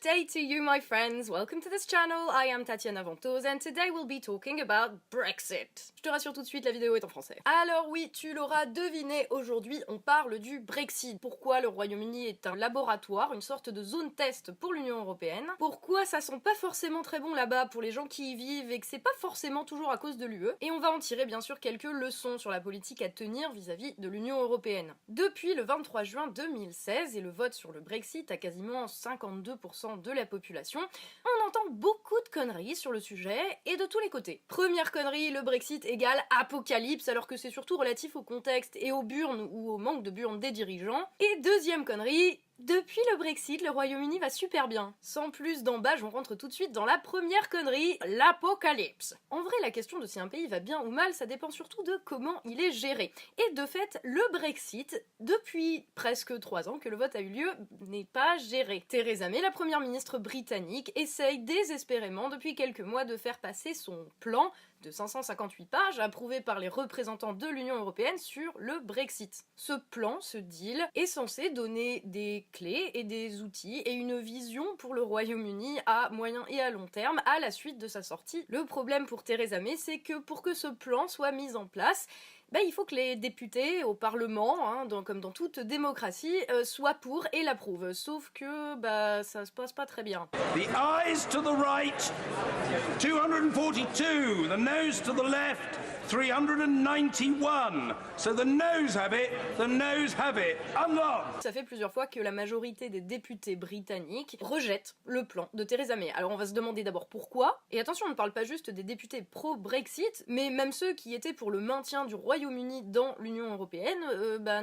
day to you, my friends. Welcome to this channel. I am Tatiana Ventos and today we'll be talking about Brexit. Je te rassure tout de suite, la vidéo est en français. Alors oui, tu l'auras deviné, aujourd'hui on parle du Brexit. Pourquoi le Royaume-Uni est un laboratoire, une sorte de zone test pour l'Union Européenne. Pourquoi ça sent pas forcément très bon là-bas pour les gens qui y vivent et que c'est pas forcément toujours à cause de l'UE. Et on va en tirer bien sûr quelques leçons sur la politique à tenir vis-à-vis de l'Union Européenne. Depuis le 23 juin 2016 et le vote sur le Brexit à quasiment 52% de la population, on entend beaucoup de conneries sur le sujet et de tous les côtés. Première connerie, le Brexit égale apocalypse alors que c'est surtout relatif au contexte et aux burnes ou au manque de burnes des dirigeants. Et deuxième connerie, depuis le Brexit, le Royaume-Uni va super bien. Sans plus d'embâche, on rentre tout de suite dans la première connerie, l'apocalypse. En vrai, la question de si un pays va bien ou mal, ça dépend surtout de comment il est géré. Et de fait, le Brexit, depuis presque 3 ans que le vote a eu lieu, n'est pas géré. Theresa May, la première ministre britannique, essaye désespérément depuis quelques mois de faire passer son plan de 558 pages approuvé par les représentants de l'Union Européenne sur le Brexit. Ce plan, ce deal, est censé donner des clés et des outils et une vision pour le Royaume-Uni à moyen et à long terme à la suite de sa sortie. Le problème pour Theresa May, c'est que pour que ce plan soit mis en place, il faut que les députés au Parlement, comme dans toute démocratie, soient pour et l'approuvent. Sauf que ça se passe pas très bien. The ayes to the right, 242. The noes to the left, 391. So the noes have it, the noes have it. Unlocked. Ça fait plusieurs fois que la majorité des députés britanniques rejettent le plan de Theresa May. Alors on va se demander d'abord pourquoi. Et attention, on ne parle pas juste des députés pro-Brexit, mais même ceux qui étaient pour le maintien du Royaume-Uni dans l'Union Européenne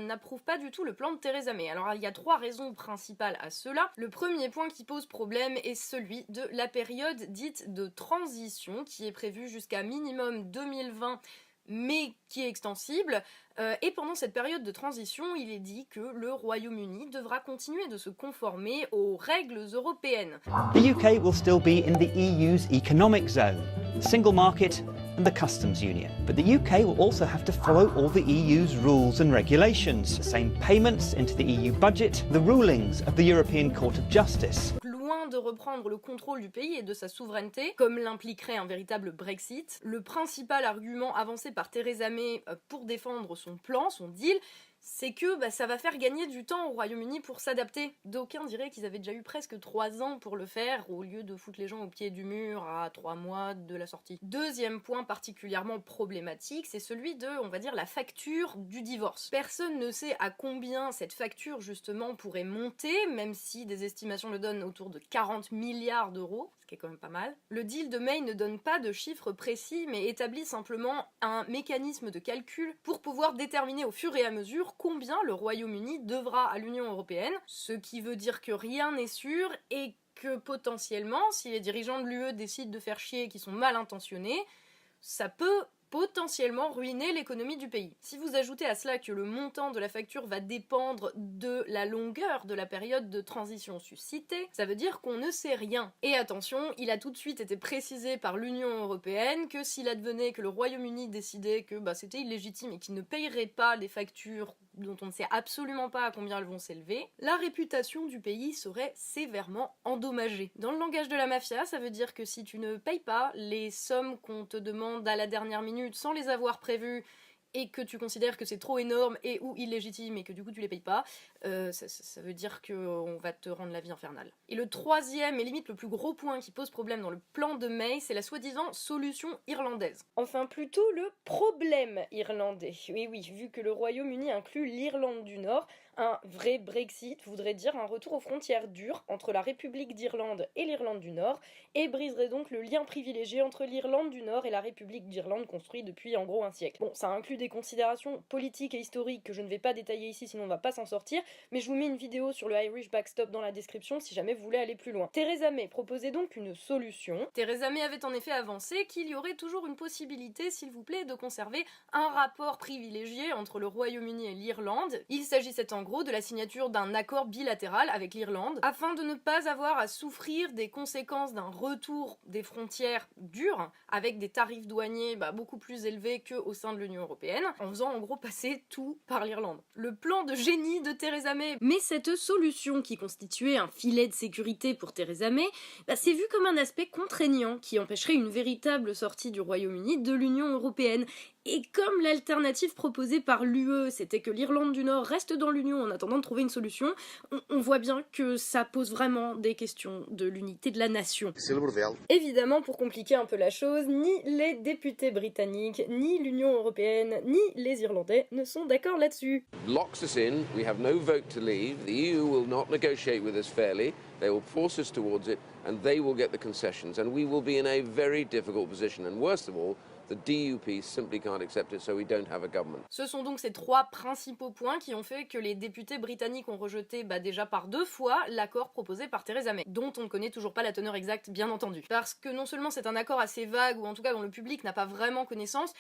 n'approuvent pas du tout le plan de Theresa May. Alors il y a 3 raisons principales à cela. Le premier point qui pose problème est celui de la période dite de transition qui est prévue jusqu'à minimum 2020 mais qui est extensible, et pendant cette période de transition, il est dit que le Royaume-Uni devra continuer de se conformer aux règles européennes. The UK will still be in the EU's economic zone, the single market and the customs union. But the UK will also have to follow all the EU's rules and regulations, the same payments into the EU budget, the rulings of the European Court of Justice. Loin de reprendre le contrôle du pays et de sa souveraineté, comme l'impliquerait un véritable Brexit, le principal argument avancé par Theresa May pour défendre son plan, son deal, c'est que ça va faire gagner du temps au Royaume-Uni pour s'adapter. D'aucuns diraient qu'ils avaient déjà eu presque 3 ans pour le faire, au lieu de foutre les gens au pied du mur à 3 mois de la sortie. Deuxième point particulièrement problématique, c'est celui de, on va dire, la facture du divorce. Personne ne sait à combien cette facture, justement, pourrait monter, même si des estimations le donnent autour de 40 milliards d'euros, ce qui est quand même pas mal. Le deal de May ne donne pas de chiffres précis, mais établit simplement un mécanisme de calcul pour pouvoir déterminer au fur et à mesure combien le Royaume-Uni devra à l'Union Européenne, ce qui veut dire que rien n'est sûr et que potentiellement, si les dirigeants de l'UE décident de faire chier et qui sont mal intentionnés, ça peut potentiellement ruiner l'économie du pays. Si vous ajoutez à cela que le montant de la facture va dépendre de la longueur de la période de transition suscitée, ça veut dire qu'on ne sait rien. Et attention, il a tout de suite été précisé par l'Union Européenne que s'il advenait que le Royaume-Uni décidait que c'était illégitime et qu'il ne payerait pas les factures dont on ne sait absolument pas à combien elles vont s'élever, la réputation du pays serait sévèrement endommagée. Dans le langage de la mafia, ça veut dire que si tu ne payes pas les sommes qu'on te demande à la dernière minute sans les avoir prévues et que tu considères que c'est trop énorme et ou illégitime et que du coup tu les payes pas, ça veut dire qu'on va te rendre la vie infernale. Et le troisième et limite le plus gros point qui pose problème dans le plan de May, c'est la soi-disant solution irlandaise. Enfin plutôt le problème irlandais. Oui, vu que le Royaume-Uni inclut l'Irlande du Nord, un vrai Brexit voudrait dire un retour aux frontières dures entre la République d'Irlande et l'Irlande du Nord, et briserait donc le lien privilégié entre l'Irlande du Nord et la République d'Irlande construit depuis en gros un siècle. Bon, ça inclut des considérations politiques et historiques que je ne vais pas détailler ici sinon on va pas s'en sortir, mais je vous mets une vidéo sur le Irish Backstop dans la description si jamais vous voulez aller plus loin. Theresa May proposait donc une solution. Theresa May avait en effet avancé qu'il y aurait toujours une possibilité, s'il vous plaît, de conserver un rapport privilégié entre le Royaume-Uni et l'Irlande. Il s'agissait en gros de la signature d'un accord bilatéral avec l'Irlande, afin de ne pas avoir à souffrir des conséquences d'un retour des frontières dures, avec des tarifs douaniers beaucoup plus élevés qu'au sein de l'Union européenne, en faisant en gros passer tout par l'Irlande. Le plan de génie de Theresa May. Mais cette solution qui constituait un filet de sécurité pour Theresa May, c'est vu comme un aspect contraignant qui empêcherait une véritable sortie du Royaume-Uni de l'Union européenne. Et comme l'alternative proposée par l'UE, c'était que l'Irlande du Nord reste dans l'Union en attendant de trouver une solution, on voit bien que ça pose vraiment des questions de l'unité de la nation. C'est le bordel. Évidemment, pour compliquer un peu la chose, ni les députés britanniques, ni l'Union européenne, ni les Irlandais ne sont d'accord là-dessus. Locks us in, we have no vote to leave, the EU will not negotiate with us fairly, they will force us towards it, and they will get the concessions, and we will be in a very difficult position, and worst of all, the DUP simply can't accept it, so we don't have a government. Ce sont donc ces trois principaux points qui ont fait que les députés britanniques ont rejeté déjà par 2 fois l'accord proposé par Theresa May, dont on ne connaît toujours pas la teneur exacte, bien entendu. Parce que non seulement c'est un accord assez vague, ou en tout cas dont le public n'a pas vraiment connaissance,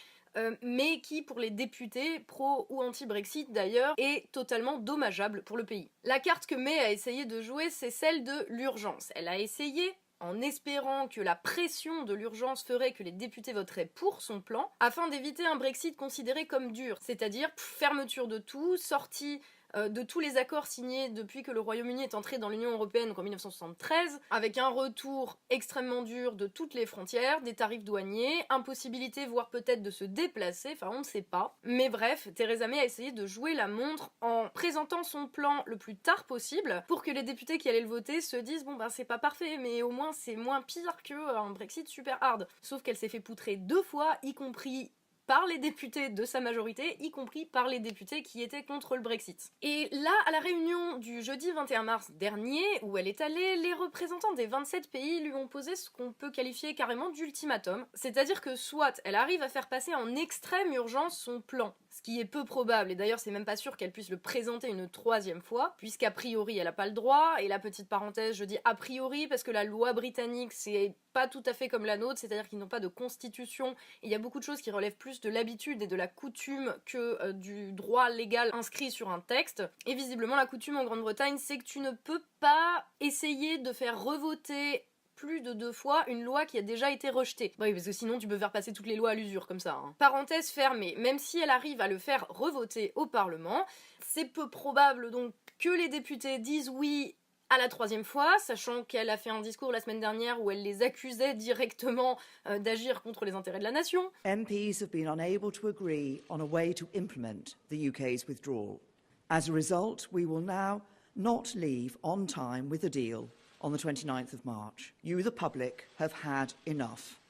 mais qui, pour les députés, pro ou anti-Brexit d'ailleurs, est totalement dommageable pour le pays. La carte que May a essayé de jouer, c'est celle de l'urgence. Elle a essayé, en espérant que la pression de l'urgence ferait que les députés voteraient pour son plan, afin d'éviter un Brexit considéré comme dur, c'est-à-dire fermeture de tout, sortie de tous les accords signés depuis que le Royaume-Uni est entré dans l'Union européenne en 1973, avec un retour extrêmement dur de toutes les frontières, des tarifs douaniers, impossibilité voire peut-être de se déplacer, enfin on ne sait pas. Mais bref, Theresa May a essayé de jouer la montre en présentant son plan le plus tard possible pour que les députés qui allaient le voter se disent c'est pas parfait, mais au moins c'est moins pire qu'un Brexit super hard. Sauf qu'elle s'est fait poutrer 2 fois, y compris par les députés de sa majorité, y compris par les députés qui étaient contre le Brexit. Et là, à la réunion du jeudi 21 mars dernier, où elle est allée, les représentants des 27 pays lui ont posé ce qu'on peut qualifier carrément d'ultimatum, c'est-à-dire que soit elle arrive à faire passer en extrême urgence son plan, ce qui est peu probable, et d'ailleurs c'est même pas sûr qu'elle puisse le présenter une 3e fois, puisqu'a priori elle a pas le droit, et la petite parenthèse, je dis a priori parce que la loi britannique c'est pas tout à fait comme la nôtre, c'est-à-dire qu'ils n'ont pas de constitution, et il y a beaucoup de choses qui relèvent plus de l'habitude et de la coutume que du droit légal inscrit sur un texte. Et visiblement la coutume en Grande-Bretagne, c'est que tu ne peux pas essayer de faire revoter plus de 2 fois une loi qui a déjà été rejetée. Oui, parce que sinon tu peux faire passer toutes les lois à l'usure comme ça. Parenthèse fermée, même si elle arrive à le faire revoter au Parlement, c'est peu probable donc que les députés disent oui à la 3e fois, sachant qu'elle a fait un discours la semaine dernière où elle les accusait directement d'agir contre les intérêts de la nation. MPs have been unable to agree on a way to implement the UK's withdrawal. As a result, we will now not leave on time with a deal on the 29th of March. You, the public, have had enough.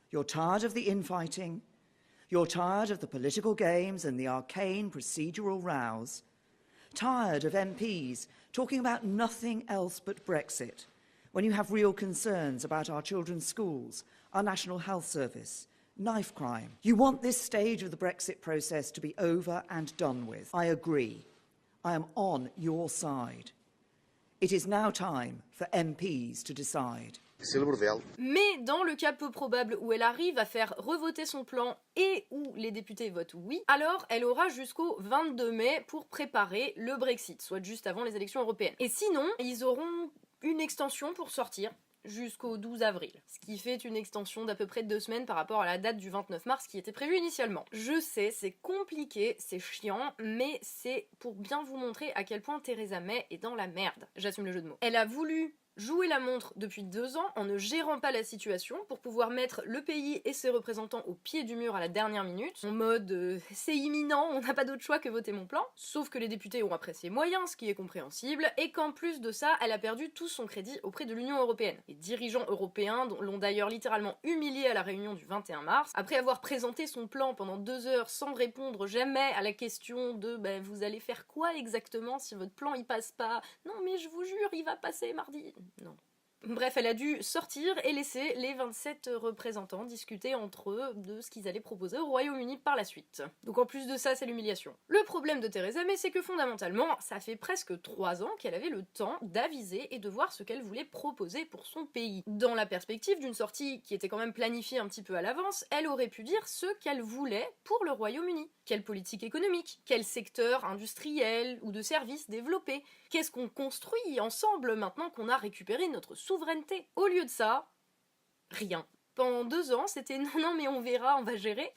You're tired of the infighting. You're tired of the political games and the arcane procedural rows. Tired of MPs talking about nothing else but Brexit, when you have real concerns about our children's schools, our National Health Service, knife crime. You want this stage of the Brexit process to be over and done with. I agree. I am on your side. It is now time for MPs to decide. C'est le bordel. Mais dans le cas peu probable où elle arrive à faire revoter son plan et où les députés votent oui, alors elle aura jusqu'au 22 mai pour préparer le Brexit, soit juste avant les élections européennes. Et sinon, ils auront une extension pour sortir jusqu'au 12 avril, ce qui fait une extension d'à peu près 2 semaines par rapport à la date du 29 mars qui était prévue initialement. Je sais, c'est compliqué, c'est chiant, mais c'est pour bien vous montrer à quel point Theresa May est dans la merde. J'assume le jeu de mots. Elle a voulu jouer la montre depuis 2 ans en ne gérant pas la situation pour pouvoir mettre le pays et ses représentants au pied du mur à la dernière minute, en mode c'est imminent, on n'a pas d'autre choix que voter mon plan, sauf que les députés ont apprécié moyen, ce qui est compréhensible, et qu'en plus de ça, elle a perdu tout son crédit auprès de l'Union européenne. Les dirigeants européens l'ont d'ailleurs littéralement humiliée à la réunion du 21 mars, après avoir présenté son plan pendant 2 heures sans répondre jamais à la question de vous allez faire quoi exactement si votre plan il passe pas? Non mais je vous jure, il va passer mardi. Non. Bref, elle a dû sortir et laisser les 27 représentants discuter entre eux de ce qu'ils allaient proposer au Royaume-Uni par la suite. Donc en plus de ça, c'est l'humiliation. Le problème de Theresa May, c'est que fondamentalement, ça fait presque 3 ans qu'elle avait le temps d'aviser et de voir ce qu'elle voulait proposer pour son pays. Dans la perspective d'une sortie qui était quand même planifiée un petit peu à l'avance, elle aurait pu dire ce qu'elle voulait pour le Royaume-Uni. Quelle politique économique, quel secteur industriel ou de services développer, qu'est-ce qu'on construit ensemble maintenant qu'on a récupéré notre souveraineté. Au lieu de ça, rien. Pendant 2 ans, c'était non mais on verra, on va gérer.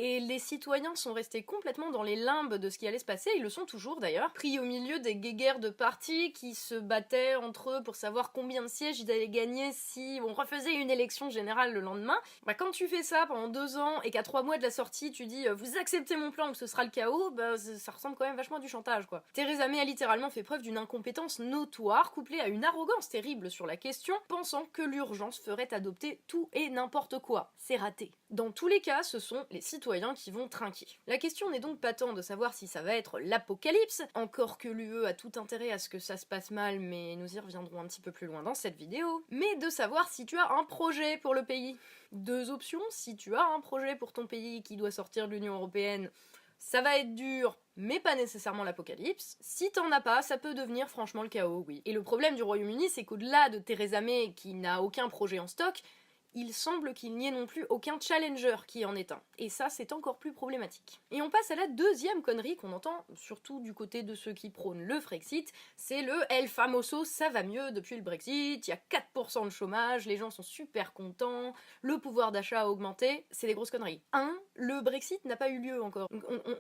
Et les citoyens sont restés complètement dans les limbes de ce qui allait se passer, ils le sont toujours d'ailleurs, pris au milieu des guéguerres de partis qui se battaient entre eux pour savoir combien de sièges ils allaient gagner si on refaisait une élection générale le lendemain. Bah quand tu fais ça pendant 2 ans et qu'à 3 mois de la sortie tu dis vous acceptez mon plan ou que ce sera le chaos, bah ça ressemble quand même vachement à du chantage quoi. Theresa May a littéralement fait preuve d'une incompétence notoire couplée à une arrogance terrible sur la question, pensant que l'urgence ferait adopter tout et n'importe quoi. C'est raté. Dans tous les cas, ce sont les citoyens qui vont trinquer. La question n'est donc pas tant de savoir si ça va être l'apocalypse, encore que l'UE a tout intérêt à ce que ça se passe mal, mais nous y reviendrons un petit peu plus loin dans cette vidéo, mais de savoir si tu as un projet pour le pays. 2 options, si tu as un projet pour ton pays qui doit sortir de l'Union Européenne, ça va être dur, mais pas nécessairement l'apocalypse. Si t'en as pas, ça peut devenir franchement le chaos, oui. Et le problème du Royaume-Uni, c'est qu'au-delà de Theresa May qui n'a aucun projet en stock, il semble qu'il n'y ait non plus aucun challenger qui en est un. Et ça, c'est encore plus problématique. Et on passe à la deuxième connerie qu'on entend, surtout du côté de ceux qui prônent le Frexit, c'est le « El famoso, ça va mieux depuis le Brexit, il y a 4% de chômage, les gens sont super contents, le pouvoir d'achat a augmenté », c'est des grosses conneries. 1. Le Brexit n'a pas eu lieu encore.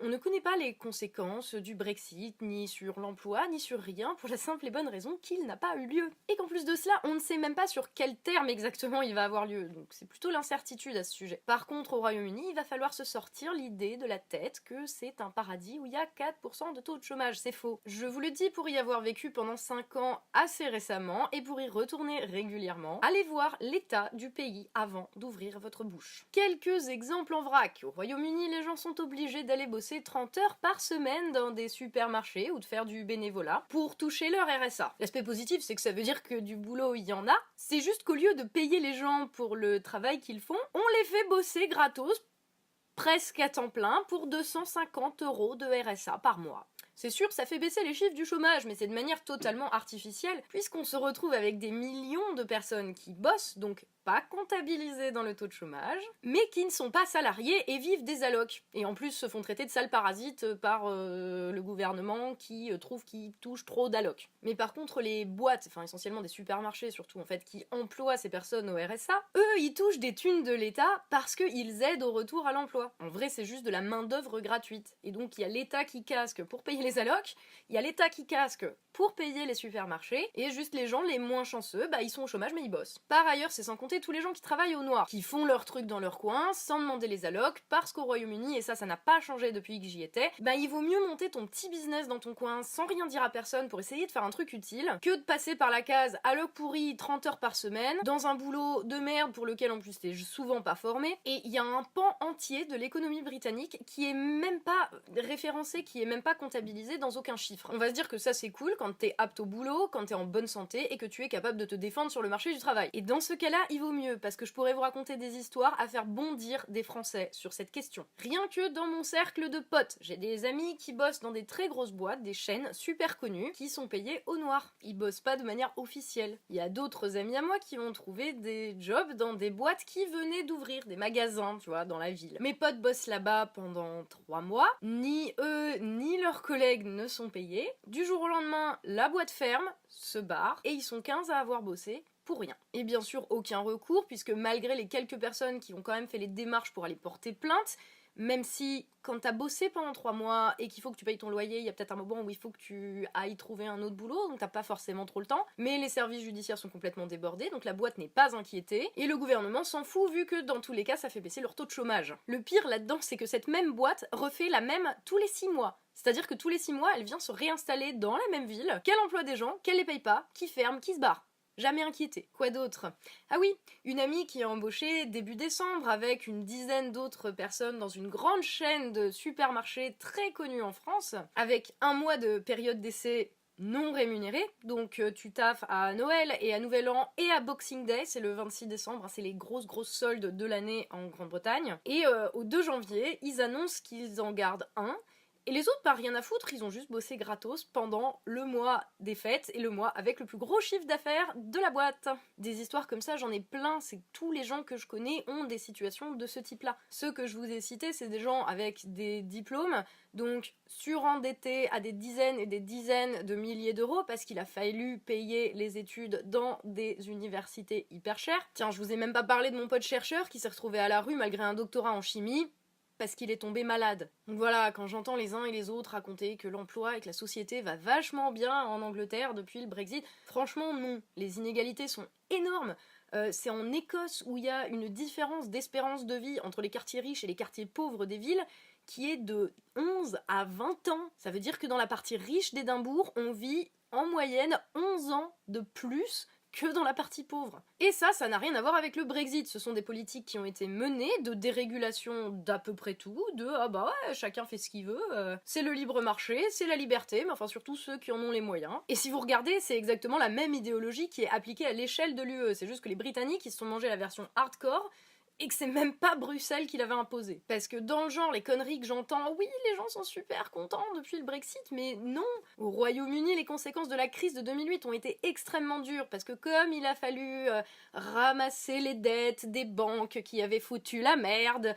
On ne connaît pas les conséquences du Brexit, ni sur l'emploi, ni sur rien, pour la simple et bonne raison qu'il n'a pas eu lieu. Et qu'en plus de cela, on ne sait même pas sur quel terme exactement il va avoir lieu. Donc c'est plutôt l'incertitude à ce sujet. Par contre, au Royaume-Uni, il va falloir se sortir l'idée de la tête que c'est un paradis où il y a 4% de taux de chômage. C'est faux. Je vous le dis pour y avoir vécu pendant 5 ans assez récemment et pour y retourner régulièrement, allez voir l'état du pays avant d'ouvrir votre bouche. Quelques exemples en vrac. Au Royaume-Uni, les gens sont obligés d'aller bosser 30 heures par semaine dans des supermarchés ou de faire du bénévolat pour toucher leur RSA. L'aspect positif, c'est que ça veut dire que du boulot, il y en a. C'est juste qu'au lieu de payer les gens pour le travail qu'ils font, on les fait bosser gratos, presque à temps plein, pour 250 € de RSA par mois. C'est sûr, ça fait baisser les chiffres du chômage, mais c'est de manière totalement artificielle, puisqu'on se retrouve avec des millions de personnes qui bossent, donc pas comptabilisés dans le taux de chômage, mais qui ne sont pas salariés et vivent des allocs. Et en plus se font traiter de sales parasites par le gouvernement qui trouve qu'ils touchent trop d'allocs. Mais par contre, les boîtes, enfin essentiellement des supermarchés surtout en fait, qui emploient ces personnes au RSA, eux, ils touchent des thunes de l'État parce qu'ils aident au retour à l'emploi. En vrai, c'est juste de la main-d'œuvre gratuite. Et donc, il y a l'État qui casque pour payer les allocs, il y a l'État qui casque pour payer les supermarchés, et juste les gens les moins chanceux, bah ils sont au chômage mais ils bossent. Par ailleurs, c'est sans compter tous les gens qui travaillent au noir, qui font leur truc dans leur coin, sans demander les allocs, parce qu'au Royaume-Uni, et ça n'a pas changé depuis que j'y étais, bah il vaut mieux monter ton petit business dans ton coin, sans rien dire à personne pour essayer de faire un truc utile, que de passer par la case alloc pourri 30 heures par semaine, dans un boulot de merde pour lequel en plus t'es souvent pas formé, et il y a un pan entier de l'économie britannique qui est même pas référencé, qui est même pas comptabilisé dans aucun chiffre. On va se dire que ça c'est cool quand t'es apte au boulot, quand t'es en bonne santé et que tu es capable de te défendre sur le marché du travail. Et dans ce cas-là, il vaut mieux, parce que je pourrais vous raconter des histoires à faire bondir des Français sur cette question. Rien que dans mon cercle de potes, j'ai des amis qui bossent dans des très grosses boîtes, des chaînes super connues, qui sont payés au noir. Ils bossent pas de manière officielle. Il y a d'autres amis à moi qui ont trouvé des jobs dans des boîtes qui venaient d'ouvrir, des magasins, tu vois, dans la ville. Mes potes bossent là-bas pendant 3 mois, ni eux, ni leurs collègues ne sont payés. Du jour au lendemain, la boîte ferme, se barre, et ils sont 15 à avoir bossé pour rien. Et bien sûr, aucun recours, puisque malgré les quelques personnes qui ont quand même fait les démarches pour aller porter plainte, même si quand t'as bossé pendant 3 mois et qu'il faut que tu payes ton loyer, il y a peut-être un moment où il faut que tu ailles trouver un autre boulot, donc t'as pas forcément trop le temps, mais les services judiciaires sont complètement débordés, donc la boîte n'est pas inquiétée, et le gouvernement s'en fout vu que dans tous les cas ça fait baisser leur taux de chômage. Le pire là-dedans, c'est que cette même boîte refait la même tous les 6 mois. C'est-à-dire que tous les 6 mois, elle vient se réinstaller dans la même ville, qu'elle emploie des gens, qu'elle les paye pas, qui ferment, qui se barrent. Jamais inquiété. Quoi d'autre? Ah oui, une amie qui a embauché début décembre avec une dizaine d'autres personnes dans une grande chaîne de supermarchés très connue en France, avec 1 mois de période d'essai non rémunéré, donc tu taffes à Noël et à Nouvel An et à Boxing Day, c'est le 26 décembre, c'est les grosses soldes de l'année en Grande-Bretagne, et au 2 janvier, ils annoncent qu'ils en gardent un, et les autres, pas rien à foutre, ils ont juste bossé gratos pendant le mois des fêtes et le mois avec le plus gros chiffre d'affaires de la boîte. Des histoires comme ça, j'en ai plein, c'est que tous les gens que je connais ont des situations de ce type-là. Ceux que je vous ai cités, c'est des gens avec des diplômes, donc surendettés à des dizaines et des dizaines de milliers d'euros parce qu'il a fallu payer les études dans des universités hyper chères. Tiens, je vous ai même pas parlé de mon pote chercheur qui s'est retrouvé à la rue malgré un doctorat en chimie, parce qu'il est tombé malade. Donc voilà, quand j'entends les uns et les autres raconter que l'emploi et que la société va vachement bien en Angleterre depuis le Brexit, franchement non, les inégalités sont énormes. C'est en Écosse où il y a une différence d'espérance de vie entre les quartiers riches et les quartiers pauvres des villes qui est de 11 à 20 ans. Ça veut dire que dans la partie riche d'Édimbourg, on vit en moyenne 11 ans de plus que dans la partie pauvre. Et ça n'a rien à voir avec le Brexit. Ce sont des politiques qui ont été menées de dérégulation d'à peu près tout, de ah bah ouais, chacun fait ce qu'il veut, c'est le libre marché, c'est la liberté, mais enfin surtout ceux qui en ont les moyens. Et si vous regardez, c'est exactement la même idéologie qui est appliquée à l'échelle de l'UE. C'est juste que les Britanniques, ils se sont mangés la version hardcore, et que c'est même pas Bruxelles qui l'avait imposé. Parce que dans le genre, les conneries que j'entends, oui, les gens sont super contents depuis le Brexit, mais non. Au Royaume-Uni, les conséquences de la crise de 2008 ont été extrêmement dures, parce que comme il a fallu ramasser les dettes des banques qui avaient foutu la merde,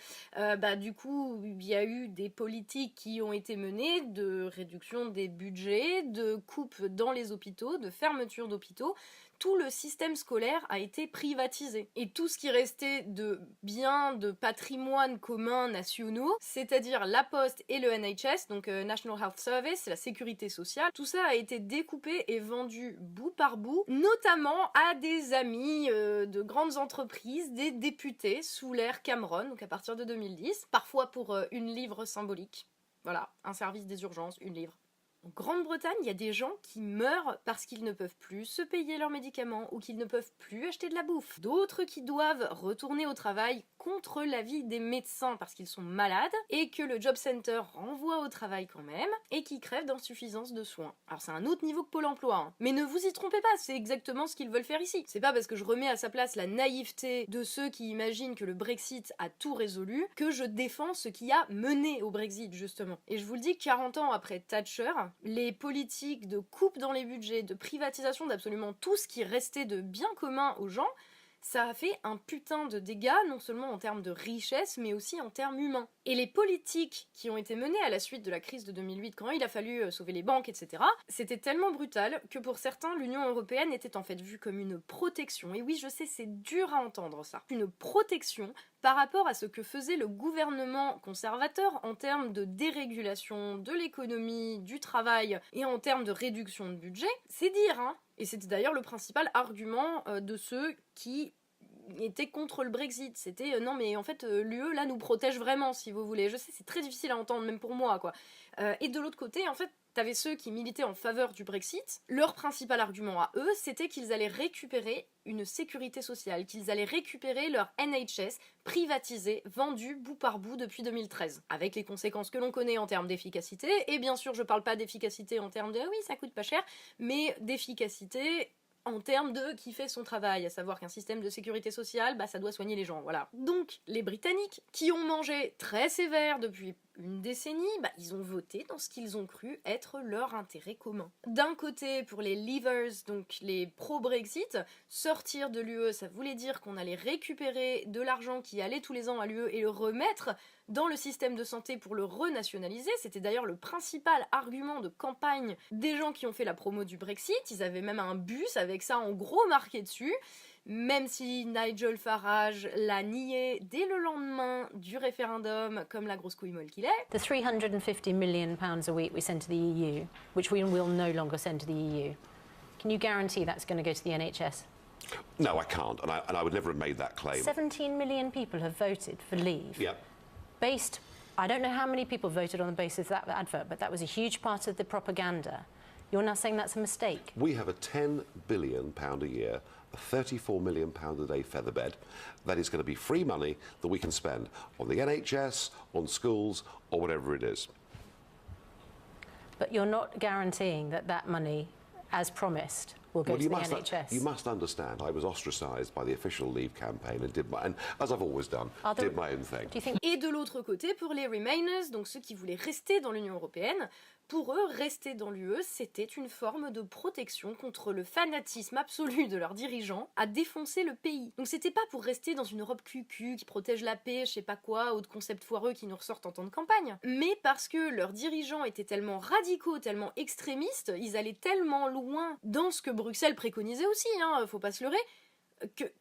du coup, il y a eu des politiques qui ont été menées de réduction des budgets, de coupes dans les hôpitaux, de fermeture d'hôpitaux. Tout le système scolaire a été privatisé. Et tout ce qui restait de biens, de patrimoine commun nationaux, c'est-à-dire la Poste et le NHS, donc National Health Service, la sécurité sociale, tout ça a été découpé et vendu bout par bout, notamment à des amis de grandes entreprises, des députés sous l'ère Cameron, donc à partir de 2010, parfois pour une livre symbolique. Voilà, un service des urgences, une livre. En Grande-Bretagne, il y a des gens qui meurent parce qu'ils ne peuvent plus se payer leurs médicaments ou qu'ils ne peuvent plus acheter de la bouffe. D'autres qui doivent retourner au travail contre l'avis des médecins parce qu'ils sont malades et que le job center renvoie au travail quand même et qui crèvent d'insuffisance de soins. Alors c'est un autre niveau que Pôle emploi, hein. Mais ne vous y trompez pas, c'est exactement ce qu'ils veulent faire ici. C'est pas parce que je remets à sa place la naïveté de ceux qui imaginent que le Brexit a tout résolu que je défends ce qui a mené au Brexit justement. Et je vous le dis, 40 ans après Thatcher, les politiques de coupe dans les budgets, de privatisation d'absolument tout ce qui restait de bien commun aux gens, ça a fait un putain de dégâts, non seulement en termes de richesse, mais aussi en termes humains. Et les politiques qui ont été menées à la suite de la crise de 2008, quand il a fallu sauver les banques, etc., c'était tellement brutal que pour certains, l'Union européenne était en fait vue comme une protection. Et oui, je sais, c'est dur à entendre ça. Une protection par rapport à ce que faisait le gouvernement conservateur en termes de dérégulation de l'économie, du travail et en termes de réduction de budget. C'est dire, hein. Et c'était d'ailleurs le principal argument de ceux qui étaient contre le Brexit. C'était non mais en fait l'UE là nous protège vraiment si vous voulez. Je sais, c'est très difficile à entendre même pour moi quoi. Et de l'autre côté en fait t'avais ceux qui militaient en faveur du Brexit. Leur principal argument à eux, c'était qu'ils allaient récupérer une sécurité sociale, qu'ils allaient récupérer leur NHS privatisé, vendu bout par bout depuis 2013. Avec les conséquences que l'on connaît en termes d'efficacité, et bien sûr je parle pas d'efficacité en termes de oui ça coûte pas cher, mais d'efficacité en termes de qui fait son travail, à savoir qu'un système de sécurité sociale, ça doit soigner les gens, voilà. Donc, les Britanniques, qui ont mangé très sévère depuis une décennie, ils ont voté dans ce qu'ils ont cru être leur intérêt commun. D'un côté, pour les Leavers, donc les pro-Brexit, sortir de l'UE, ça voulait dire qu'on allait récupérer de l'argent qui allait tous les ans à l'UE et le remettre dans le système de santé pour le renationaliser. C'était d'ailleurs le principal argument de campagne des gens qui ont fait la promo du Brexit. Ils avaient même un bus avec ça en gros marqué dessus. Même si Nigel Farage l'a nié dès le lendemain du référendum comme la grosse couille molle qu'il est. The £350 million a week we send to the EU, which we will no longer send to the EU, can you guarantee that's going to go to the NHS? No, I can't, and I would never have made that claim. 17 million people have voted for Leave. Yep. Based, I don't know how many people voted on the basis of that advert, but that was a huge part of the propaganda. You're now saying that's a mistake? We have a £10 billion a year, a £34 million a day featherbed. That is going to be free money that we can spend on the NHS, on schools, or whatever it is. But you're not guaranteeing that that money, as promised, will go to the NHS. You must understand, I was ostracised by the official Leave campaign and as I've always done, did my own thing. Do you think... Et de l'autre côté, pour les Remainers, donc ceux qui voulaient rester dans l'Union européenne, pour eux, rester dans l'UE, c'était une forme de protection contre le fanatisme absolu de leurs dirigeants à défoncer le pays. Donc c'était pas pour rester dans une Europe cucu qui protège la paix, je sais pas quoi, ou de concepts foireux qui nous ressortent en temps de campagne, mais parce que leurs dirigeants étaient tellement radicaux, tellement extrémistes, ils allaient tellement loin dans ce que Bruxelles préconisait aussi, hein, faut pas se leurrer,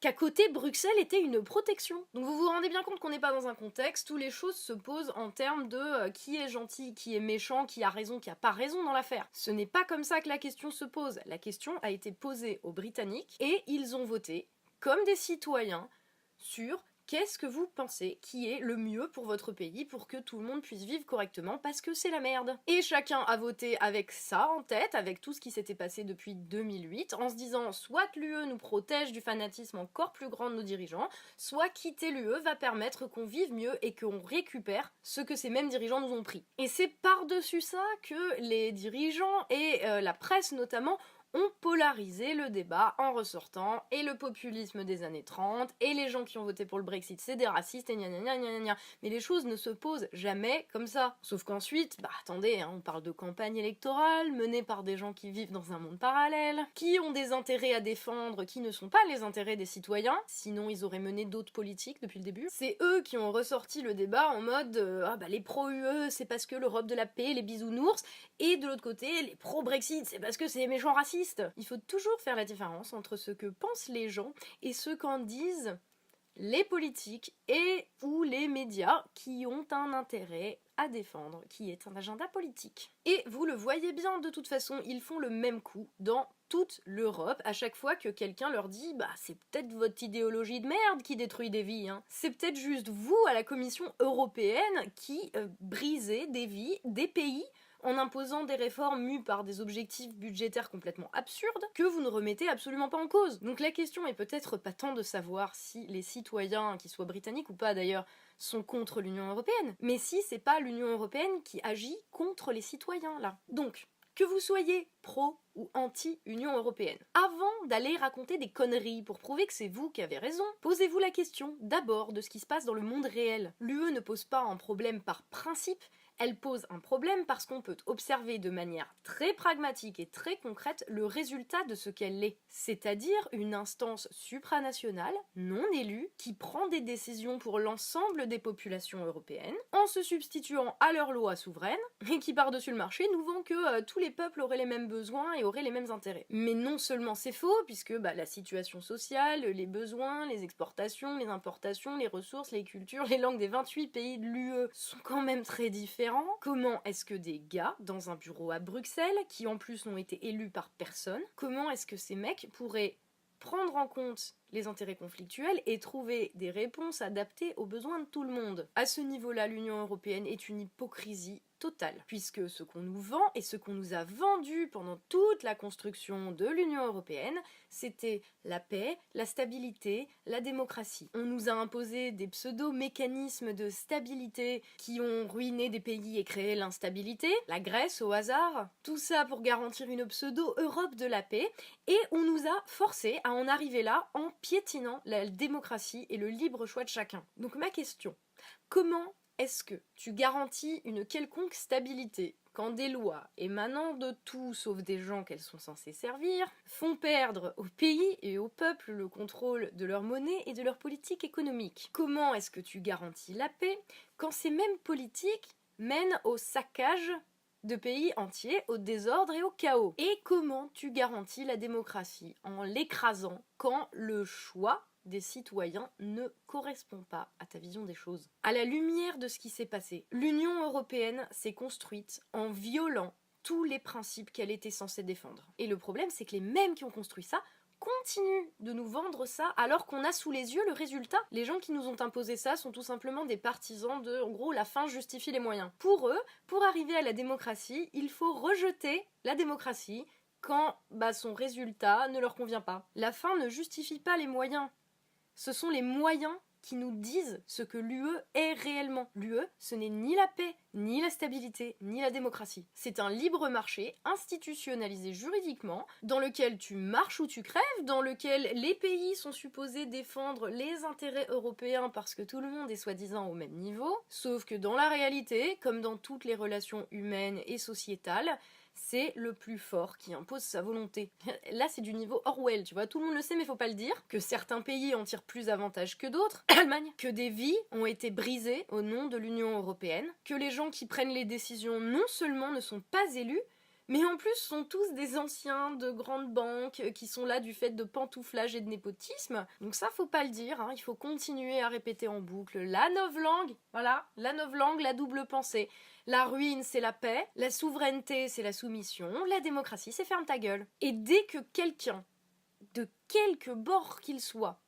qu'à côté, Bruxelles était une protection. Donc vous vous rendez bien compte qu'on n'est pas dans un contexte où les choses se posent en termes de qui est gentil, qui est méchant, qui a raison, qui a pas raison dans l'affaire. Ce n'est pas comme ça que la question se pose. La question a été posée aux Britanniques et ils ont voté comme des citoyens sur qu'est-ce que vous pensez qui est le mieux pour votre pays pour que tout le monde puisse vivre correctement parce que c'est la merde. Et chacun a voté avec ça en tête, avec tout ce qui s'était passé depuis 2008, en se disant soit l'UE nous protège du fanatisme encore plus grand de nos dirigeants, soit quitter l'UE va permettre qu'on vive mieux et qu'on récupère ce que ces mêmes dirigeants nous ont pris. Et c'est par-dessus ça que les dirigeants et la presse notamment ont polarisé le débat en ressortant et le populisme des années 30 et les gens qui ont voté pour le Brexit c'est des racistes et gna gna gna gna gna. Mais les choses ne se posent jamais comme ça. Sauf qu'ensuite, attendez, hein, on parle de campagne électorale menée par des gens qui vivent dans un monde parallèle, qui ont des intérêts à défendre qui ne sont pas les intérêts des citoyens, sinon ils auraient mené d'autres politiques depuis le début. C'est eux qui ont ressorti le débat en mode les pro-UE c'est parce que l'Europe de la paix, les bisounours, et de l'autre côté les pro-Brexit c'est parce que c'est les méchants racistes. Il faut toujours faire la différence entre ce que pensent les gens et ce qu'en disent les politiques et ou les médias qui ont un intérêt à défendre, qui est un agenda politique. Et vous le voyez bien, de toute façon, ils font le même coup dans toute l'Europe à chaque fois que quelqu'un leur dit c'est peut-être votre idéologie de merde qui détruit des vies, hein. C'est peut-être juste vous à la Commission européenne qui brisez des vies, des pays, en imposant des réformes mues par des objectifs budgétaires complètement absurdes que vous ne remettez absolument pas en cause. Donc la question est peut-être pas tant de savoir si les citoyens, qu'ils soient britanniques ou pas d'ailleurs, sont contre l'Union européenne, mais si c'est pas l'Union européenne qui agit contre les citoyens là. Donc, que vous soyez pro ou anti-Union européenne, avant d'aller raconter des conneries pour prouver que c'est vous qui avez raison, posez-vous la question d'abord de ce qui se passe dans le monde réel. L'UE ne pose pas un problème par principe, elle pose un problème parce qu'on peut observer de manière très pragmatique et très concrète le résultat de ce qu'elle est, c'est-à-dire une instance supranationale, non élue, qui prend des décisions pour l'ensemble des populations européennes, en se substituant à leurs lois souveraines, et qui par-dessus le marché nous vend que tous les peuples auraient les mêmes besoins et auraient les mêmes intérêts. Mais non seulement c'est faux, puisque la situation sociale, les besoins, les exportations, les importations, les ressources, les cultures, les langues des 28 pays de l'UE sont quand même très différents. Comment est-ce que des gars, dans un bureau à Bruxelles, qui en plus n'ont été élus par personne, comment est-ce que ces mecs pourraient prendre en compte les intérêts conflictuels et trouver des réponses adaptées aux besoins de tout le monde? À ce niveau-là, l'Union européenne est une hypocrisie totale, puisque ce qu'on nous vend et ce qu'on nous a vendu pendant toute la construction de l'Union européenne, c'était la paix, la stabilité, la démocratie. On nous a imposé des pseudo-mécanismes de stabilité qui ont ruiné des pays et créé l'instabilité, la Grèce au hasard, tout ça pour garantir une pseudo-Europe de la paix, et on nous a forcé à en arriver là en piétinant la démocratie et le libre choix de chacun. Donc ma question, comment est-ce que tu garantis une quelconque stabilité quand des lois émanant de tout sauf des gens qu'elles sont censées servir font perdre au pays et au peuple le contrôle de leur monnaie et de leur politique économique? Comment est-ce que tu garantis la paix quand ces mêmes politiques mènent au saccage de pays entiers, au désordre et au chaos? Et comment tu garantis la démocratie en l'écrasant quand le choix des citoyens ne correspond pas à ta vision des choses? À la lumière de ce qui s'est passé, l'Union européenne s'est construite en violant tous les principes qu'elle était censée défendre. Et le problème, c'est que les mêmes qui ont construit ça continuent de nous vendre ça alors qu'on a sous les yeux le résultat. Les gens qui nous ont imposé ça sont tout simplement des partisans de, en gros, la fin justifie les moyens. Pour eux, pour arriver à la démocratie, il faut rejeter la démocratie quand son résultat ne leur convient pas. La fin ne justifie pas les moyens. Ce sont les moyens qui nous disent ce que l'UE est réellement. L'UE, ce n'est ni la paix, ni la stabilité, ni la démocratie. C'est un libre marché institutionnalisé juridiquement, dans lequel tu marches ou tu crèves, dans lequel les pays sont supposés défendre les intérêts européens parce que tout le monde est soi-disant au même niveau, sauf que dans la réalité, comme dans toutes les relations humaines et sociétales, c'est le plus fort qui impose sa volonté. Là, c'est du niveau Orwell, tu vois, tout le monde le sait, mais faut pas le dire, que certains pays en tirent plus avantage que d'autres, Allemagne, que des vies ont été brisées au nom de l'Union européenne, que les gens qui prennent les décisions non seulement ne sont pas élus, mais en plus sont tous des anciens de grandes banques qui sont là du fait de pantouflage et de népotisme. Donc ça, faut pas le dire, hein. Il faut continuer à répéter en boucle la novlangue, voilà, la novlangue, la double pensée. La ruine, c'est la paix, la souveraineté, c'est la soumission, la démocratie, c'est ferme ta gueule. Et dès que quelqu'un, de quelque bord qu'il soit,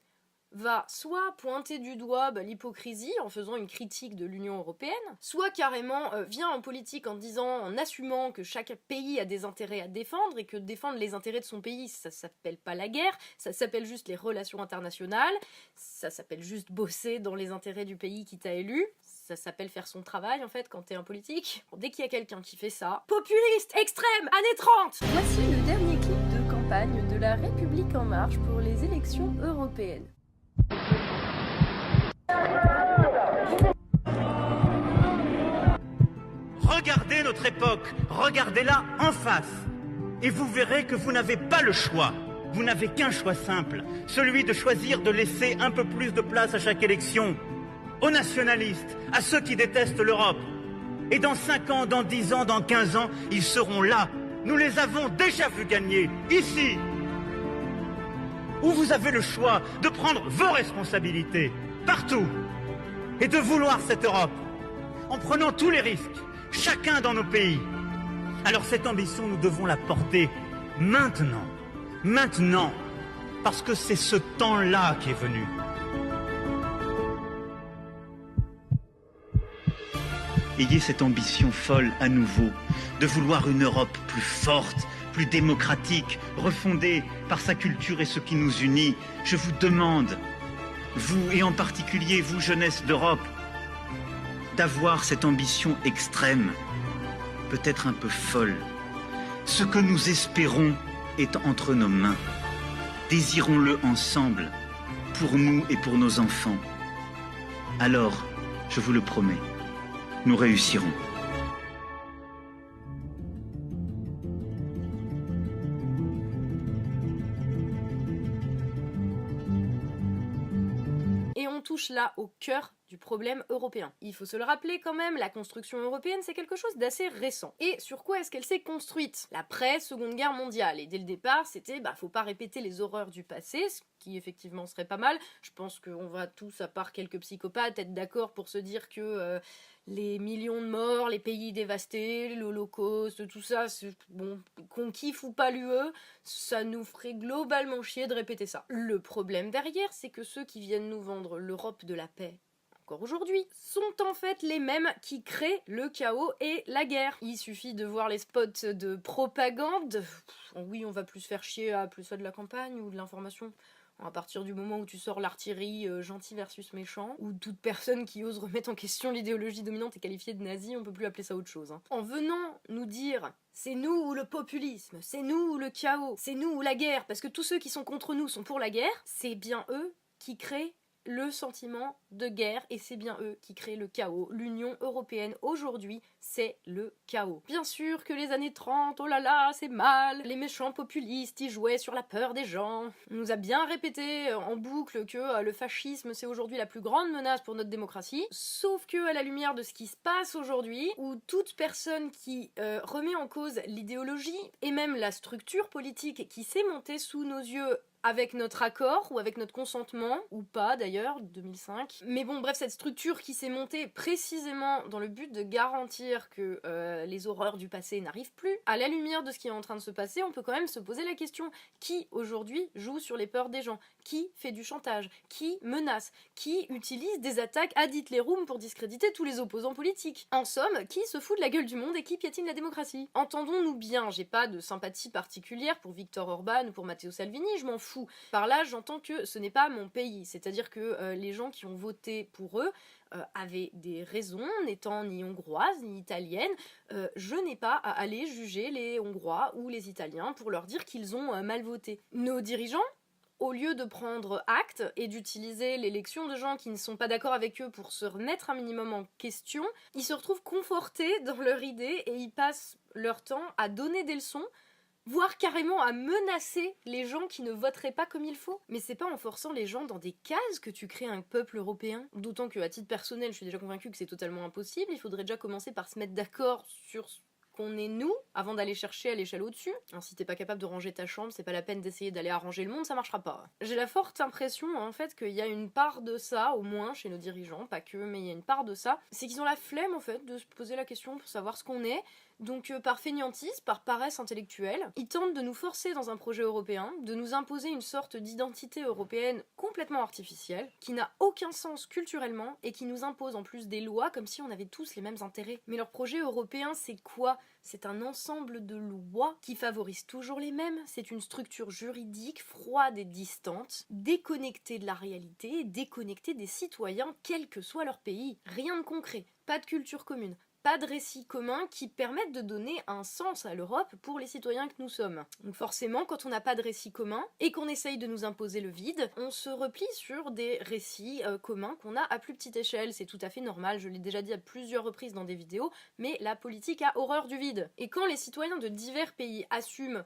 va soit pointer du doigt l'hypocrisie en faisant une critique de l'Union européenne, soit carrément vient en politique en disant, en assumant que chaque pays a des intérêts à défendre et que défendre les intérêts de son pays, ça s'appelle pas la guerre, ça s'appelle juste les relations internationales, ça s'appelle juste bosser dans les intérêts du pays qui t'a élu, ça s'appelle faire son travail en fait quand t'es un politique. Bon, dès qu'il y a quelqu'un qui fait ça, populiste, extrême, années 30. Voici le dernier clip de campagne de la République en marche pour les élections européennes. Regardez notre époque, regardez-la en face, et vous verrez que vous n'avez pas le choix. Vous n'avez qu'un choix simple, celui de choisir de laisser un peu plus de place à chaque élection, aux nationalistes, à ceux qui détestent l'Europe. Et dans 5 ans, dans 10 ans, dans 15 ans, ils seront là. Nous les avons déjà vus gagner, ici. Où vous avez le choix de prendre vos responsabilités, partout, et de vouloir cette Europe, en prenant tous les risques, chacun dans nos pays. Alors cette ambition, nous devons la porter maintenant, parce que c'est ce temps-là qui est venu. Ayez cette ambition folle à nouveau, de vouloir une Europe plus forte, plus démocratique, refondée par sa culture et ce qui nous unit. Je vous demande, vous et en particulier vous, jeunesse d'Europe, d'avoir cette ambition extrême, peut-être un peu folle. Ce que nous espérons est entre nos mains. Désirons-le ensemble, pour nous et pour nos enfants. Alors, je vous le promets, nous réussirons. Et on touche là au cœur du problème européen. Il faut se le rappeler quand même, la construction européenne c'est quelque chose d'assez récent. Et sur quoi est-ce qu'elle s'est construite? L'après-Seconde Guerre mondiale. Et dès le départ, c'était faut pas répéter les horreurs du passé, ce qui effectivement serait pas mal. Je pense qu'on va tous, à part quelques psychopathes, être d'accord pour se dire que les millions de morts, les pays dévastés, l'Holocauste, tout ça, bon, qu'on kiffe ou pas l'UE, ça nous ferait globalement chier de répéter ça. Le problème derrière, c'est que ceux qui viennent nous vendre l'Europe de la paix, encore aujourd'hui, sont en fait les mêmes qui créent le chaos et la guerre. Il suffit de voir les spots de propagande. Oui, on va plus faire chier à plus ça de la campagne ou de l'information. À partir du moment où tu sors l'artillerie gentil versus méchant, ou toute personne qui ose remettre en question l'idéologie dominante est qualifiée de nazi, on peut plus appeler ça autre chose. En venant nous dire c'est nous ou le populisme, c'est nous ou le chaos, c'est nous ou la guerre, parce que tous ceux qui sont contre nous sont pour la guerre, c'est bien eux qui créent le sentiment de guerre et c'est bien eux qui créent le chaos. L'Union européenne aujourd'hui, c'est le chaos. Bien sûr que les années 30, oh là là, c'est mal, les méchants populistes, ils jouaient sur la peur des gens. On nous a bien répété en boucle que le fascisme, c'est aujourd'hui la plus grande menace pour notre démocratie, sauf que à la lumière de ce qui se passe aujourd'hui, où toute personne qui remet en cause l'idéologie et même la structure politique qui s'est montée sous nos yeux avec notre accord ou avec notre consentement, ou pas d'ailleurs, 2005. Mais bon, bref, cette structure qui s'est montée précisément dans le but de garantir que les horreurs du passé n'arrivent plus, à la lumière de ce qui est en train de se passer, on peut quand même se poser la question, qui aujourd'hui joue sur les peurs des gens? Qui fait du chantage? Qui menace? Qui utilise des attaques ad Hitlerum pour discréditer tous les opposants politiques? En somme, qui se fout de la gueule du monde et qui piétine la démocratie? Entendons-nous bien, j'ai pas de sympathie particulière pour Viktor Orban ou pour Matteo Salvini, je m'en fous. Par là, j'entends que ce n'est pas mon pays, c'est-à-dire que les gens qui ont voté pour eux avaient des raisons, n'étant ni hongroise ni italienne, je n'ai pas à aller juger les Hongrois ou les Italiens pour leur dire qu'ils ont mal voté. Nos dirigeants, au lieu de prendre acte et d'utiliser l'élection de gens qui ne sont pas d'accord avec eux pour se remettre un minimum en question, ils se retrouvent confortés dans leur idée et ils passent leur temps à donner des leçons, voire carrément à menacer les gens qui ne voteraient pas comme il faut. Mais c'est pas en forçant les gens dans des cases que tu crées un peuple européen. D'autant que, à titre personnel, je suis déjà convaincue que c'est totalement impossible. Il faudrait déjà commencer par se mettre d'accord sur qu'on est nous, avant d'aller chercher à l'échelle au-dessus. Alors, si t'es pas capable de ranger ta chambre, c'est pas la peine d'essayer d'aller arranger le monde, ça marchera pas. J'ai la forte impression, en fait, qu'il y a une part de ça, au moins chez nos dirigeants, pas que, mais il y a une part de ça, c'est qu'ils ont la flemme, en fait, de se poser la question pour savoir ce qu'on est. Donc par fainéantise, par paresse intellectuelle, ils tentent de nous forcer dans un projet européen, de nous imposer une sorte d'identité européenne complètement artificielle, qui n'a aucun sens culturellement, et qui nous impose en plus des lois comme si on avait tous les mêmes intérêts. Mais leur projet européen, c'est quoi? C'est un ensemble de lois qui favorisent toujours les mêmes, c'est une structure juridique froide et distante, déconnectée de la réalité, déconnectée des citoyens, quel que soit leur pays. Rien de concret, pas de culture commune, pas de récits communs qui permettent de donner un sens à l'Europe pour les citoyens que nous sommes. Donc forcément, quand on n'a pas de récits communs et qu'on essaye de nous imposer le vide, on se replie sur des récits communs qu'on a à plus petite échelle. C'est tout à fait normal, je l'ai déjà dit à plusieurs reprises dans des vidéos, mais la politique a horreur du vide. Et quand les citoyens de divers pays assument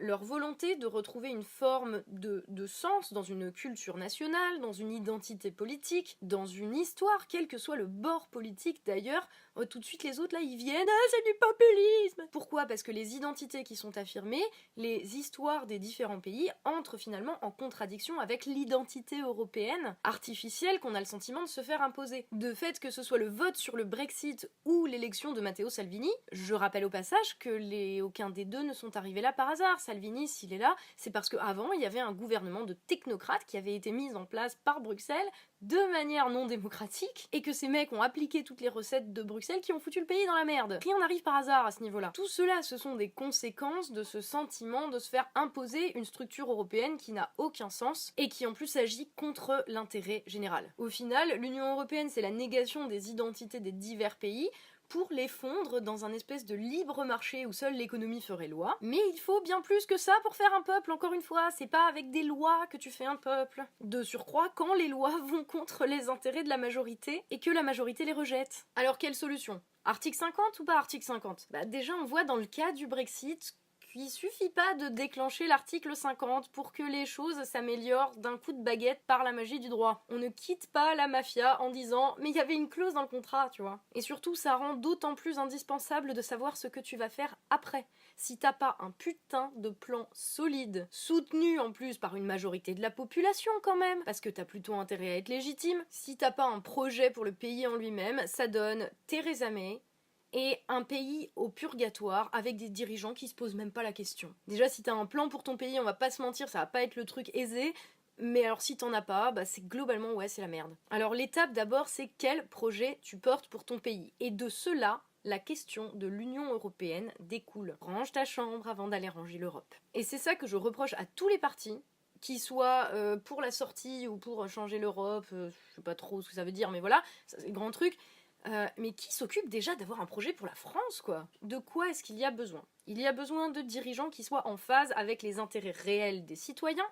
leur volonté de retrouver une forme de sens dans une culture nationale, dans une identité politique, dans une histoire, quel que soit le bord politique d'ailleurs, tout de suite les autres là ils viennent « Ah, c'est du populisme !» Pourquoi? Parce que les identités qui sont affirmées, les histoires des différents pays entrent finalement en contradiction avec l'identité européenne artificielle qu'on a le sentiment de se faire imposer. De fait que ce soit le vote sur le Brexit ou l'élection de Matteo Salvini, je rappelle au passage que aucun des deux ne sont arrivés là par hasard. Salvini, s'il est là, c'est parce qu'avant, il y avait un gouvernement de technocrates qui avait été mis en place par Bruxelles de manière non démocratique, et que ces mecs ont appliqué toutes les recettes de Bruxelles qui ont foutu le pays dans la merde. Rien n'arrive par hasard à ce niveau-là. Tout cela, ce sont des conséquences de ce sentiment de se faire imposer une structure européenne qui n'a aucun sens, et qui en plus agit contre l'intérêt général. Au final, l'Union européenne, c'est la négation des identités des divers pays, pour les fondre dans un espèce de libre marché où seule l'économie ferait loi. Mais il faut bien plus que ça pour faire un peuple, encore une fois, c'est pas avec des lois que tu fais un peuple. De surcroît, quand les lois vont contre les intérêts de la majorité et que la majorité les rejette. Alors quelle solution? Article 50 ou pas article 50? Bah déjà on voit dans le cas du Brexit qu'il suffit pas de déclencher l'article 50 pour que les choses s'améliorent d'un coup de baguette par la magie du droit. On ne quitte pas la mafia en disant « mais il y avait une clause dans le contrat, tu vois ». Et surtout, ça rend d'autant plus indispensable de savoir ce que tu vas faire après. Si t'as pas un putain de plan solide, soutenu en plus par une majorité de la population quand même, parce que t'as plutôt intérêt à être légitime, si t'as pas un projet pour le pays en lui-même, ça donne Theresa May, et un pays au purgatoire avec des dirigeants qui se posent même pas la question. Déjà, si t'as un plan pour ton pays, on va pas se mentir, ça va pas être le truc aisé, mais alors si t'en as pas, bah c'est globalement, ouais, c'est la merde. Alors l'étape d'abord, c'est quel projet tu portes pour ton pays. Et de cela, la question de l'Union européenne découle. Range ta chambre avant d'aller ranger l'Europe. Et c'est ça que je reproche à tous les partis, qui soient pour la sortie ou pour changer l'Europe, je sais pas trop ce que ça veut dire, mais voilà, ça c'est le grand truc. Mais qui s'occupe déjà d'avoir un projet pour la France, quoi? De quoi est-ce qu'il y a besoin? Il y a besoin de dirigeants qui soient en phase avec les intérêts réels des citoyens,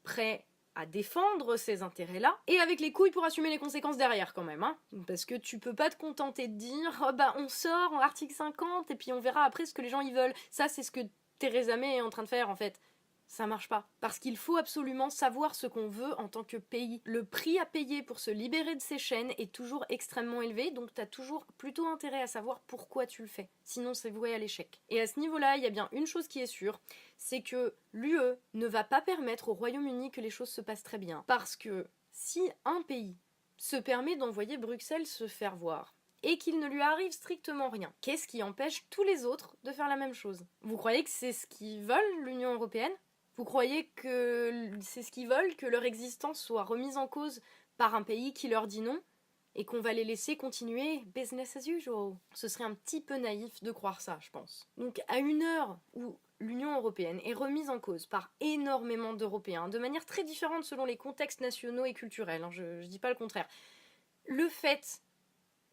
prêts à défendre ces intérêts-là, et avec les couilles pour assumer les conséquences derrière quand même, hein. Parce que tu peux pas te contenter de dire « oh bah on sort en article 50 et puis on verra après ce que les gens y veulent ». Ça c'est ce que Theresa May est en train de faire en fait. Ça marche pas. Parce qu'il faut absolument savoir ce qu'on veut en tant que pays. Le prix à payer pour se libérer de ces chaînes est toujours extrêmement élevé, donc t'as toujours plutôt intérêt à savoir pourquoi tu le fais. Sinon c'est voué à l'échec. Et à ce niveau-là, il y a bien une chose qui est sûre, c'est que l'UE ne va pas permettre au Royaume-Uni que les choses se passent très bien. Parce que si un pays se permet d'envoyer Bruxelles se faire voir, et qu'il ne lui arrive strictement rien, qu'est-ce qui empêche tous les autres de faire la même chose? Vous croyez que c'est ce qu'ils veulent, l'Union européenne? Vous croyez que c'est ce qu'ils veulent, que leur existence soit remise en cause par un pays qui leur dit non et qu'on va les laisser continuer business as usual? Ce serait un petit peu naïf de croire ça, je pense. Donc à une heure où l'Union européenne est remise en cause par énormément d'Européens, de manière très différente selon les contextes nationaux et culturels, hein, je dis pas le contraire, le fait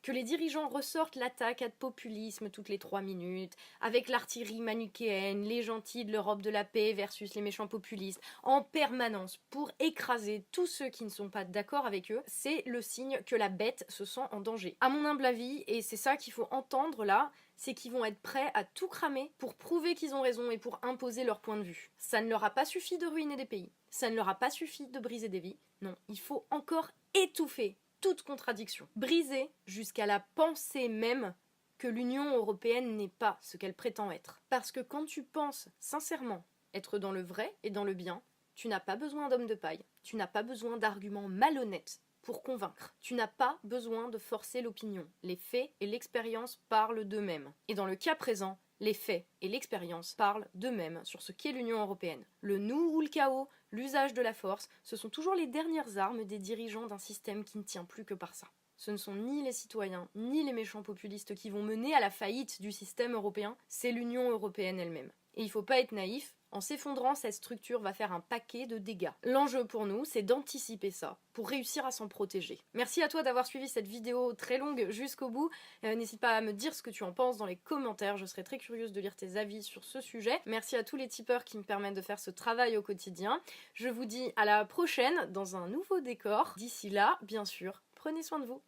que les dirigeants ressortent l'attaque ad populisme toutes les 3 minutes, avec l'artillerie manichéenne, les gentils de l'Europe de la paix versus les méchants populistes, en permanence, pour écraser tous ceux qui ne sont pas d'accord avec eux, c'est le signe que la bête se sent en danger. À mon humble avis, et c'est ça qu'il faut entendre là, c'est qu'ils vont être prêts à tout cramer pour prouver qu'ils ont raison et pour imposer leur point de vue. Ça ne leur a pas suffi de ruiner des pays, ça ne leur a pas suffi de briser des vies, non, il faut encore étouffer toute contradiction. Briser jusqu'à la pensée même que l'Union européenne n'est pas ce qu'elle prétend être. Parce que quand tu penses sincèrement être dans le vrai et dans le bien, tu n'as pas besoin d'hommes de paille, tu n'as pas besoin d'arguments malhonnêtes pour convaincre. Tu n'as pas besoin de forcer l'opinion. Les faits et l'expérience parlent d'eux-mêmes. Et dans le cas présent, les faits et l'expérience parlent d'eux-mêmes sur ce qu'est l'Union européenne. Le nous ou le chaos, l'usage de la force, ce sont toujours les dernières armes des dirigeants d'un système qui ne tient plus que par ça. Ce ne sont ni les citoyens, ni les méchants populistes qui vont mener à la faillite du système européen, c'est l'Union européenne elle-même. Et il ne faut pas être naïf, en s'effondrant, cette structure va faire un paquet de dégâts. L'enjeu pour nous, c'est d'anticiper ça, pour réussir à s'en protéger. Merci à toi d'avoir suivi cette vidéo très longue jusqu'au bout. N'hésite pas à me dire ce que tu en penses dans les commentaires, je serais très curieuse de lire tes avis sur ce sujet. Merci à tous les tipeurs qui me permettent de faire ce travail au quotidien. Je vous dis à la prochaine dans un nouveau décor. D'ici là, bien sûr, prenez soin de vous.